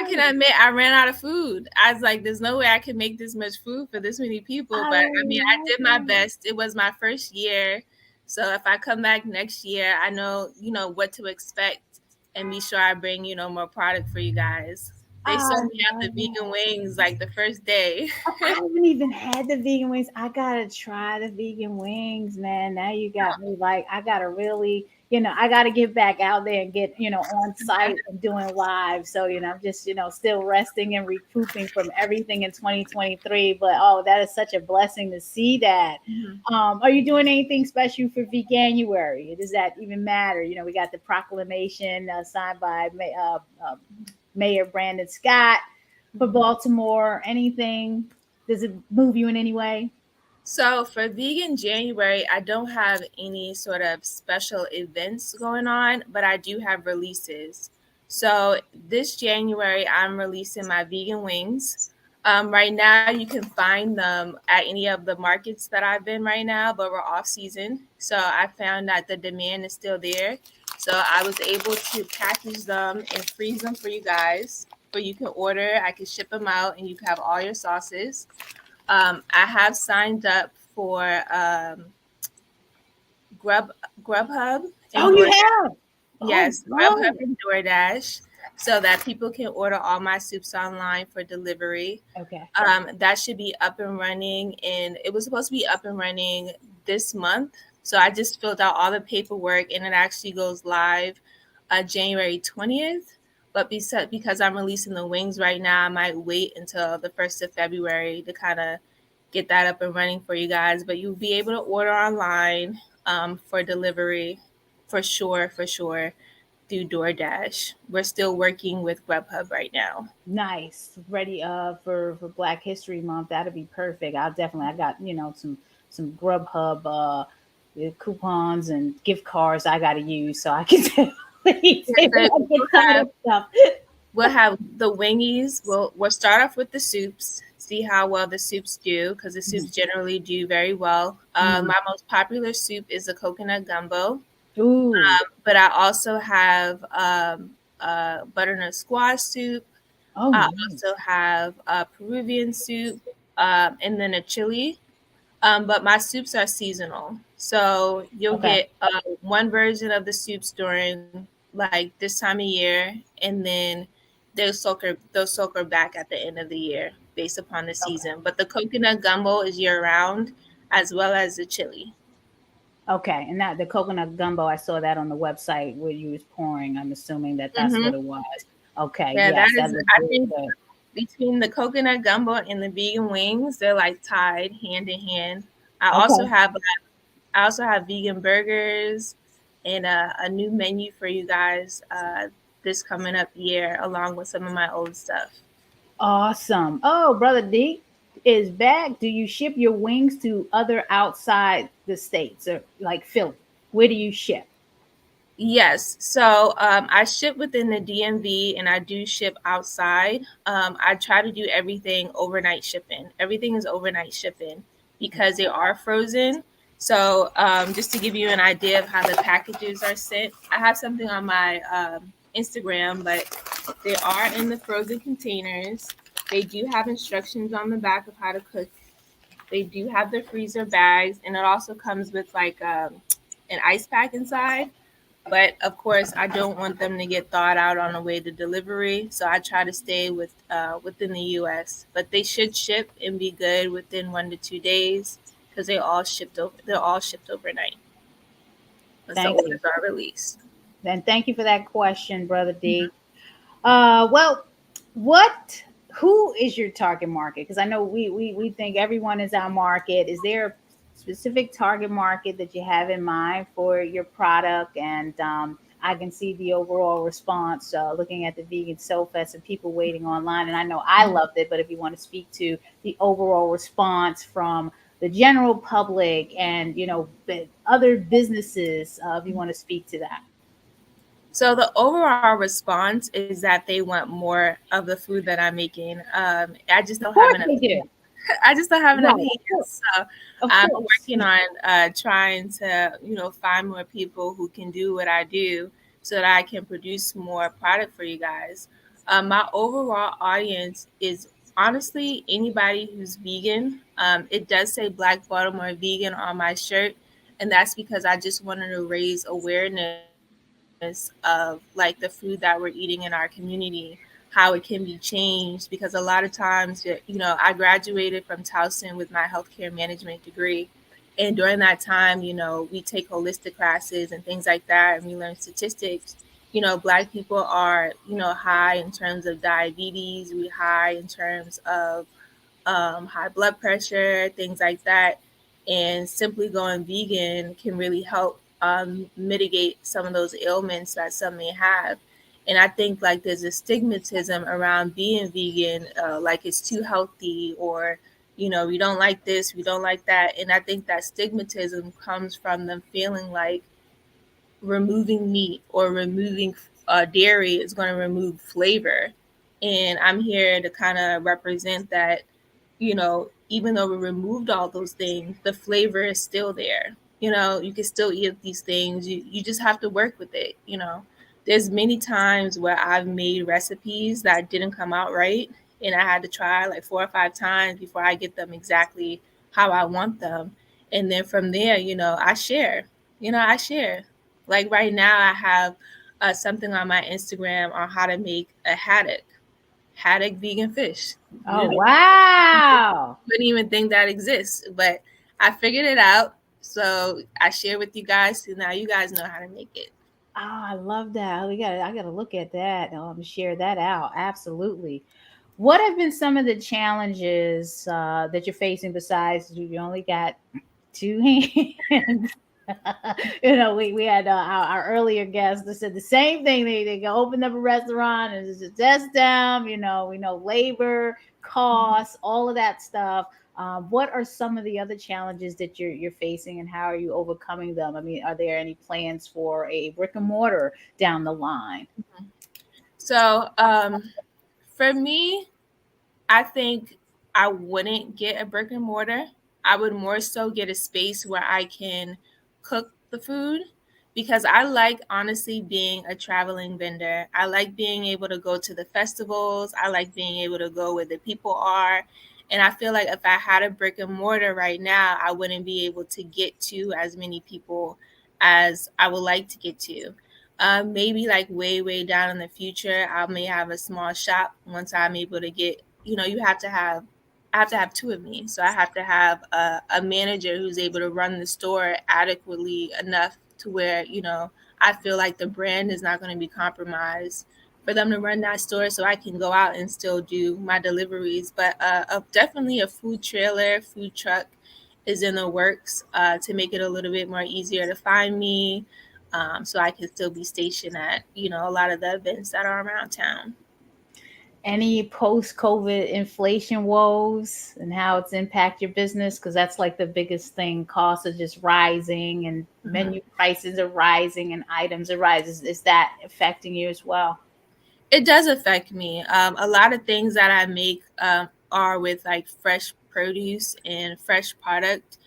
can amazing. admit I ran out of food. I was like, there's no way I can make this much food for this many people. I But I mean, I love did my it. best. It was my first year. So if I come back next year, I know, what to expect and be sure I bring, more product for you guys. They I served me out the love it. vegan wings like the first day. I haven't even had the vegan wings. I gotta try the vegan wings, man. Now you got me like I gotta really, I gotta get back out there and get, on site and doing live. So, I'm just, still resting and recouping from everything in 2023. But oh, that is such a blessing to see that. Mhm. Are you doing anything special for Veganuary? Does that even matter? We got the proclamation signed by Mayor Brandon Scott for Baltimore. Anything? Does it move you in any way? So for Vegan January, I don't have any sort of special events going on, but I do have releases. So this January, I'm releasing my vegan wings. Right now, you can find them at any of the markets that I've been right now, but we're off season. So I found that the demand is still there. So I was able to package them and freeze them for you guys. But you can order, I can ship them out, and you can have all your sauces. I have signed up for Grub Grubhub Oh, and you DoorDash. have? Oh, Yes, Grubhub good. and DoorDash, so that people can order all my soups online for delivery. Okay. That should be up and running, and it was supposed to be up and running this month. So I just filled out all the paperwork, and it actually goes live January 20th. But because I'm releasing the wings right now, I might wait until the 1st of February to kind of get that up and running for you guys. But you'll be able to order online for delivery for sure through DoorDash. We're still working with Grubhub right now. Nice. Ready for Black History Month. That'll be perfect. I got, some Grubhub coupons and gift cards I gotta use so I can definitely Yes, get so some of the stuff. we'll have the wingies. We'll start off with the soups, see how well the soups do, because the soups generally do very well. Mhm. My most popular soup is a coconut gumbo, Ooh. but I also have butternut squash soup. Oh, I nice. also have a Peruvian soup, and then a chili. But my soups are seasonal, so you'll Okay. get one version of the soups during like this time of year, and then they'll soak her back at the end of the year based upon the Okay. season. But the coconut gumbo is year round, as well as the chili. Okay. And that the coconut gumbo, I saw that on the website where you was pouring. I'm assuming that that's Hmm. what it was. Okay. Yeah, that Yes, that is. looked I really think good. between the coconut gumbo and the vegan wings, they're like tied hand in hand. I also Okay. have I also have vegan burgers and a new menu for you guys this coming up year, along with some of my old stuff. Awesome. Oh, Brother D is back. Do you ship your wings to other outside the states or like Philly? Where do you ship? Yes, so I ship within the DMV and I do ship outside. I try to do everything overnight shipping. Everything is overnight shipping because they are frozen. So just to give you an idea of how the packages are sent, I have something on my Instagram, but they are in the frozen containers. They do have instructions on the back of how to cook. They do have the freezer bags, and it also comes with like an ice pack inside. But of course, I don't want them to get thawed out on the way to delivery, so I try to stay within the U.S. But they should ship and be good within 1 to 2 days because They're all shipped overnight once the Thank you. orders are released. And thank you for that question, Brother D. Well, what who is your target market? Because I know we think everyone is our market. Is there a specific target market that you have in mind for your product? And I can see the overall response looking at the Vegan Soul Fest and people waiting online. And I know I loved it, but if you want to speak to the overall response from the general public and the other businesses, if you want to speak to that. So the overall response is that they want more of the food that I'm making. I just Of don't have course enough. they do. I just don't have enough Right. hands. So Of I'm course. working on trying to, find more people who can do what I do so that I can produce more product for you guys. My overall audience is honestly anybody who's vegan. It does say Black Baltimore Vegan on my shirt, and that's because I just wanted to raise awareness of like the food that we're eating in our community, how it can be changed. Because a lot of times, I graduated from Towson with my healthcare management degree. And during that time, we take holistic classes and things like that, and we learn statistics. Black people are, high in terms of diabetes, we high in terms of high blood pressure, things like that. And simply going vegan can really help mitigate some of those ailments that some may have. And I think like there's a stigmatism around being vegan, like it's too healthy or We don't like this, we don't like that. And I think that stigmatism comes from them feeling like removing meat or removing dairy is going to remove flavor. And I'm here to kind of represent that, even though we removed all those things, the flavor is still there. You can still eat these things. You just have to work with it. There's many times where I've made recipes that didn't come out right, and I had to try like 4 or 5 times before I get them exactly how I want them. And then from there, I share. I share. Like right now, I have something on my Instagram on how to make a haddock vegan fish. Oh, wow. Wouldn't even think that exists, but I figured it out. So I share with you guys, so now you guys know how to make it. Oh, I love that. I gotta look at that. Share that out. Absolutely. What have been some of the challenges that you're facing besides you only got two hands? We had our earlier guests that said the same thing. They go open up a restaurant and it's a desk down. We know labor costs, all of that stuff. What are some of the other challenges that you're facing, and how are you overcoming them? I mean, are there any plans for a brick and mortar down the line? So for me, I think I wouldn't get a brick and mortar. I would more so get a space where I can cook the food, because I like honestly being a traveling vendor. I like being able to go to the festivals. I like being able to go where the people are. And I feel like if I had a brick and mortar right now, I wouldn't be able to get to as many people as I would like to get to. Maybe like way, way down in the future, I may have a small shop once I'm able to get, I have to have two of me. So I have to have a manager who's able to run the store adequately enough to where, I feel like the brand is not going to be compromised for them to run that store, so I can go out and still do my deliveries. But definitely a food trailer, food truck is in the works to make it a little bit more easier to find me, so I can still be stationed at, a lot of the events that are around town. Any post-COVID inflation woes and how it's impact your business? Because that's like the biggest thing. Costs are just rising, and menu prices are rising, and items are rising. Is that affecting you as well? It does affect me. A lot of things that I make are with like fresh produce and fresh product.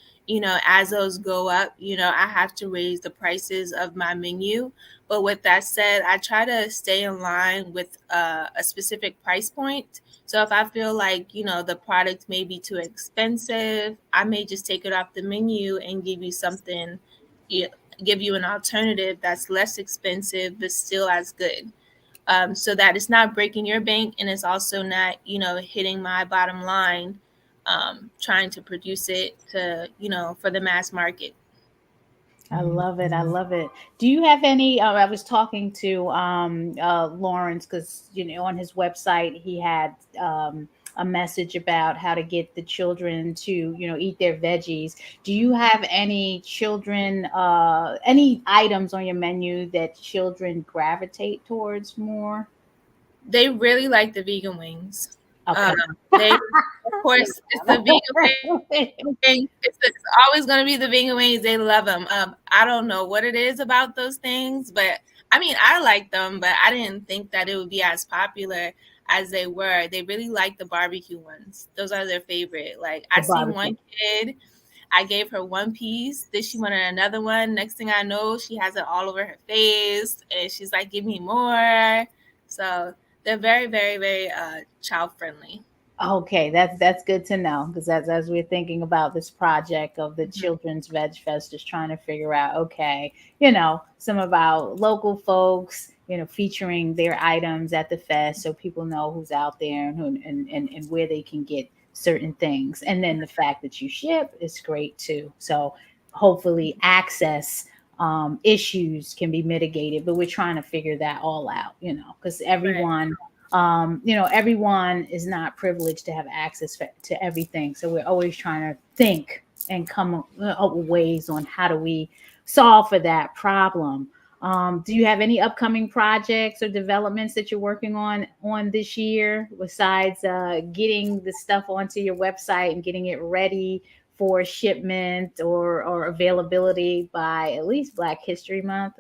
As those go up, I have to raise the prices of my menu. But with that said, I try to stay in line with a specific price point. So if I feel like, the product may be too expensive, I may just take it off the menu and give you something, give you an alternative that's less expensive, but still as good. So that it's not breaking your bank, and it's also not, hitting my bottom line, trying to produce it to, for the mass market. I love it. I love it. Do you have any? I was talking to Lawrence because on his website he had a message about how to get the children to eat their veggies. Do you have any children? Any items on your menu that children gravitate towards more? They really like the vegan wings. Okay. Of course, it's the vegan wings. It's always going to be the vegan wings. They love them. I don't know what it is about those things, but I mean, I like them, but I didn't think that it would be as popular as they were. They really like the barbecue ones. Those are their favorite. Like I see one kid, I gave her one piece, then she wanted another one. Next thing I know, she has it all over her face, and she's like, "Give me more." So they're very, very, very child friendly. Okay, that's good to know, because as we're thinking about this project of the Children's Veg Fest, just trying to figure out, okay, some of our local folks, featuring their items at the fest, so people know who's out there and and where they can get certain things, and then the fact that you ship is great too. So hopefully access issues can be mitigated, but we're trying to figure that all out, because everyone. Everyone is not privileged to have access to everything. So we're always trying to think and come up with ways on how do we solve for that problem. Do you have any upcoming projects or developments that you're working on this year besides getting the stuff onto your website and getting it ready for shipment or availability by at least Black History Month?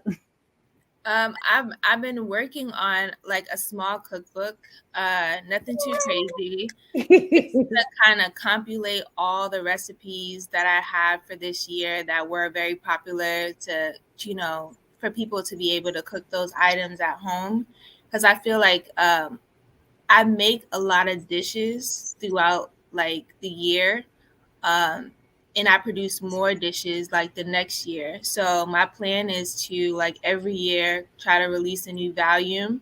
I've been working on like a small cookbook, nothing too crazy. It's to kind of compilate all the recipes that I had for this year that were very popular to, for people to be able to cook those items at home. Because I feel like I make a lot of dishes throughout like the year. Um, and I produce more dishes like the next year. So my plan is to like every year try to release a new volume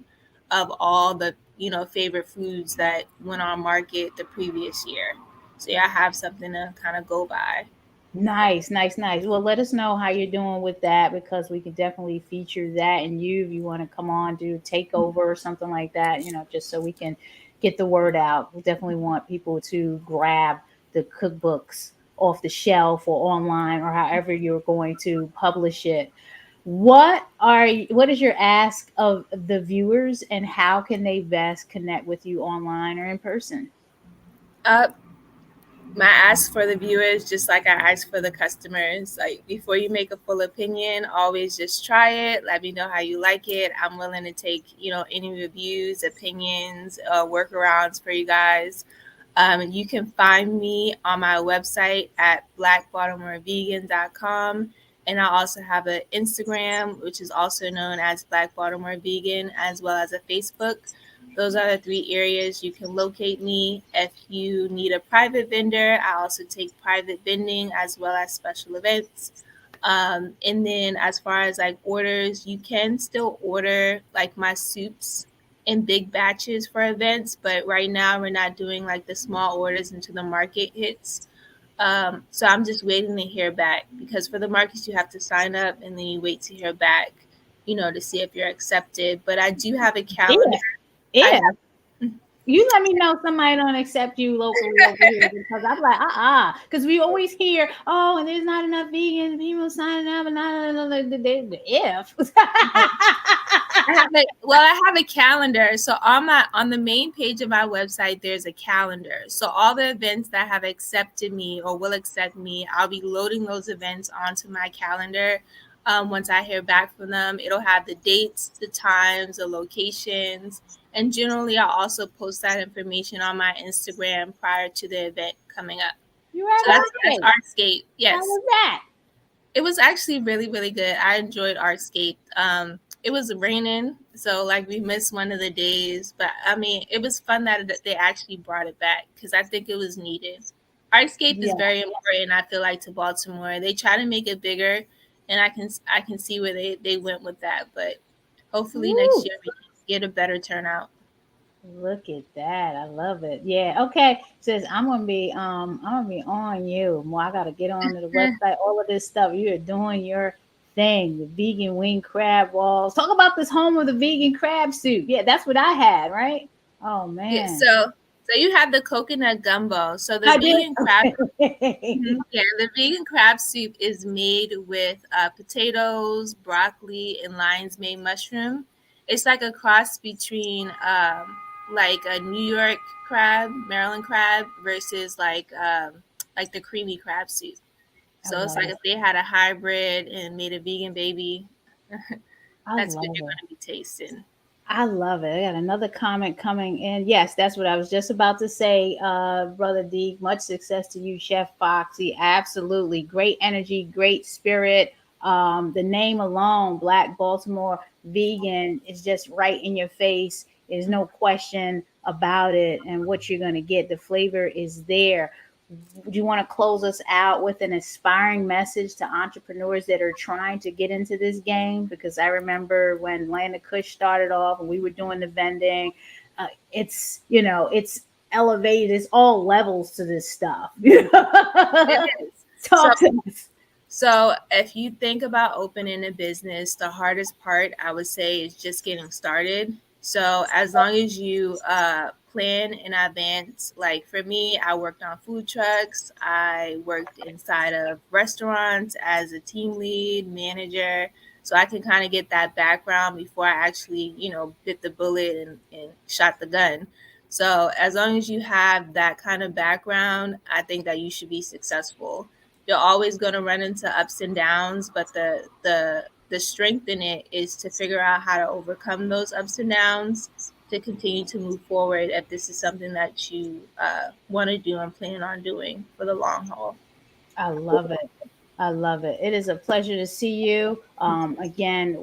of all the favorite foods that went on market the previous year. So yeah, I have something to kind of go by. Nice, nice, nice. Well, let us know how you're doing with that because we could definitely feature that and you if you want to come on, do takeover or something like that, just so we can get the word out. We definitely want people to grab the cookbooks off the shelf or online or however you're going to publish it. What is your ask of the viewers and how can they best connect with you online or in person? Uh, my ask for the viewers, just like I ask for the customers, like before you make a full opinion, always just try it. Let me know how you like it. I'm willing to take, any reviews, opinions, workarounds for you guys. You can find me on my website at blackbaltimorevegan.com. And I also have an Instagram, which is also known as Black Baltimore Vegan, as well as a Facebook. Those are the three areas you can locate me. If you need a private vendor, I also take private vending as well as special events. And then as far as like orders, you can still order like my soups in big batches for events, but right now we're not doing like the small orders until the market hits. So I'm just waiting to hear back because for the markets you have to sign up and then you wait to hear back, to see if you're accepted. But I do have a calendar. I Yeah. have. You let me know somebody don't accept you locally over here because I'm like, because we always hear, oh, and there's not enough vegans, people signing up, and not the if. I have a calendar. So on the main page of my website, there's a calendar. So all the events that have accepted me or will accept me, I'll be loading those events onto my calendar. Once I hear back from them, it'll have the dates, the times, the locations, and generally I'll also post that information on my Instagram prior to the event coming up. You So right, that's Artscape. How Yes. was that? It was actually really, really good. I enjoyed Artscape. It was raining, so like we missed one of the days, but I mean, it was fun that they actually brought it back because I think it was needed. Artscape is Yeah. very important. I feel like to Baltimore, they try to make it bigger, and I can see where they went with that. But hopefully next Woo. year we can get a better turnout. Look at that. I love it. Yeah. Okay. Says I'm gonna be on you. Well, I gotta get onto the website, all of this stuff. You're doing your thing, the vegan wing crab walls. Talk about this home of the vegan crab soup. Yeah, that's what I had, right? Oh Yeah, man. so you have the coconut gumbo. So the I did. vegan crab. Okay. Yeah, the vegan crab soup is made with potatoes, broccoli, and lion's mane mushroom. It's like a cross between like a New York crab, Maryland crab, versus like the creamy crab soup. I So it's love like it. if they had a hybrid and made a vegan baby, I that's what love you're it. going to be tasting. I love it. I got another comment coming in. Yes, that's what I was just about to say, Brother D. Much success to you, Chef Foxy. Absolutely. Great energy, great spirit. The name alone, Black Baltimore Vegan, is just right in your face. There's no question about it and what you're going to get. The flavor is there. Do you want to close us out with an inspiring message to entrepreneurs that are trying to get into this game? Because I remember when Land of Kush started off and we were doing the vending, it's elevated. It's all levels to this stuff. It is. So Talk to us. So, if you think about opening a business, the hardest part I would say is just getting started. So, as long as you plan in advance, like for me, I worked on food trucks, I worked inside of restaurants as a team lead, manager. So I can kind of get that background before I actually, bit the bullet and shot the gun. So as long as you have that kind of background, I think that you should be successful. You're always going to run into ups and downs, but the strength in it is to figure out how to overcome those ups and downs to continue to move forward if this is something that you want to do and plan on doing for the long haul. I love it. I love it. It is a pleasure to see you. Again,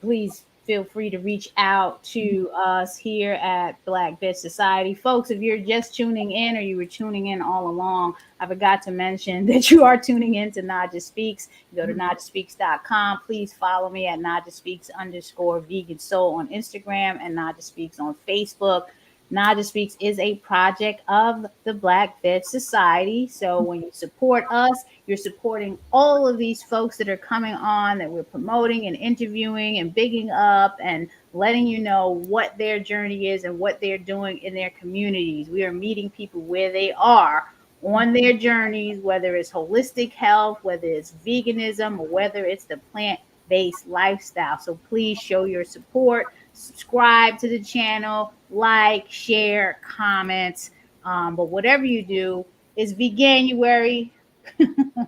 please feel free to reach out to us here at Black Bitch Society. Folks, if you're just tuning in or you were tuning in all along, I forgot to mention that you are tuning in to Naja Speaks. You go to najaspeaks.com. Please follow me at najaspeaks_vegan soul on Instagram and Naja Speaks on Facebook. Naja Speaks is a project of the Black Bitch Society. So when you support us, you're supporting all of these folks that are coming on that we're promoting and interviewing and bigging up and letting you know what their journey is and what they're doing in their communities. We are meeting people where they are on their journeys, whether it's holistic health, whether it's veganism, or whether it's the plant-based lifestyle. So please show your support. Subscribe to the channel, like, share, comments. But whatever you do, it's Veganuary.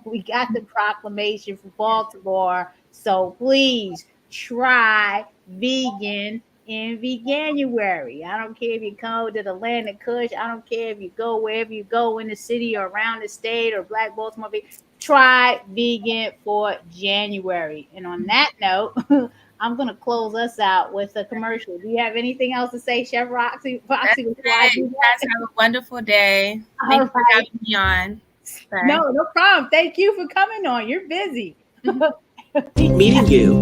We got the proclamation from Baltimore. So please try vegan in Veganuary. I don't care if you come to the land of Kush. I don't care if you go wherever you go in the city or around the state or Black Baltimore Vegan. Try vegan for January. And on that note, I'm going to close us out with a commercial. Do you have anything else to say, Chef Foxy? Foxy, you guys have a wonderful day. Thanks for having me on. Sorry. No problem. Thank you for coming on. You're busy. Meeting you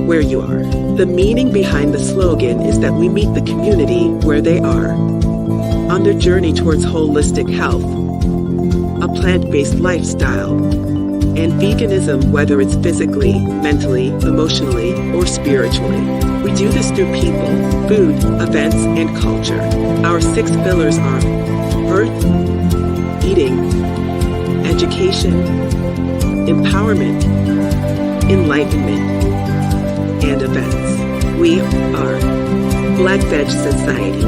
where you are. The meaning behind the slogan is that we meet the community where they are on their journey towards holistic health, a plant-based lifestyle, and veganism, whether it's physically, mentally, emotionally, or spiritually. We do this through people, food, events, and culture. Our 6 pillars are earth, eating, education, empowerment, enlightenment, and events. We are Black Veg Society.